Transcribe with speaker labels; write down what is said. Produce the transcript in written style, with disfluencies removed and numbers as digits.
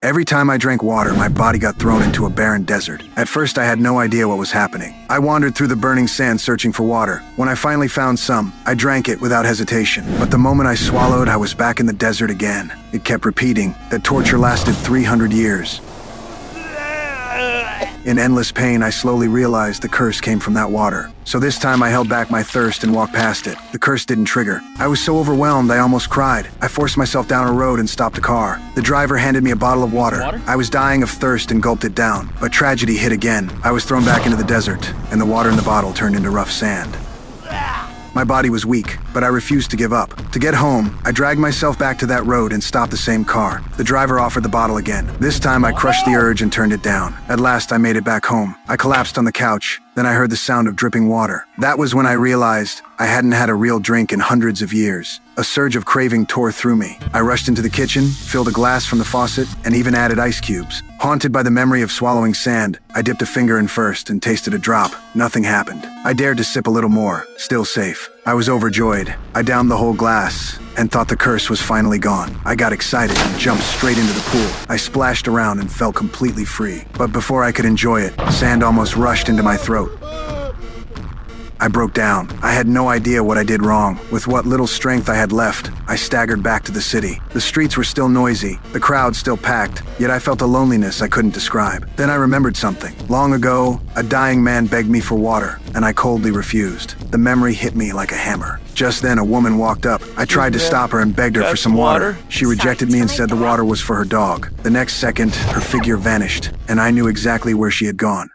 Speaker 1: Every time I drank water, my body got thrown into a barren desert. At first, I had no idea what was happening. I wandered through the burning sand searching for water. When I finally found some, I drank it without hesitation. But the moment I swallowed, I was back in the desert again. It kept repeating. That torture lasted 300 years. In endless pain, I slowly realized the curse came from that water. So this time I held back my thirst and walked past it. The curse didn't trigger. I was so overwhelmed I almost cried. I forced myself down a road and stopped a car. The driver handed me a bottle of water. I was dying of thirst and gulped it down. But tragedy hit again. I was thrown back into the desert, and the water in the bottle turned into rough sand. My body was weak, but I refused to give up. To get home, I dragged myself back to that road and stopped the same car. The driver offered the bottle again. This time I crushed the urge and turned it down. At last I made it back home. I collapsed on the couch. Then I heard the sound of dripping water. That was when I realized I hadn't had a real drink in hundreds of years. A surge of craving tore through me. I rushed into the kitchen, filled a glass from the faucet, and even added ice cubes. Haunted by the memory of swallowing sand, I dipped a finger in first and tasted a drop. Nothing happened. I dared to sip a little more, still safe. I was overjoyed. I downed the whole glass and thought the curse was finally gone. I got excited and jumped straight into the pool. I splashed around and felt completely free. But before I could enjoy it, sand almost rushed into my throat. I broke down. I had no idea what I did wrong. With what little strength I had left, I staggered back to the city. The streets were still noisy, the crowd still packed, yet I felt a loneliness I couldn't describe. Then I remembered something. Long ago, a dying man begged me for water, and I coldly refused. The memory hit me like a hammer. Just then, a woman walked up. I tried to stop her and begged her for some water. She rejected me and said the water was for her dog. The next second, her figure vanished, and I knew exactly where she had gone.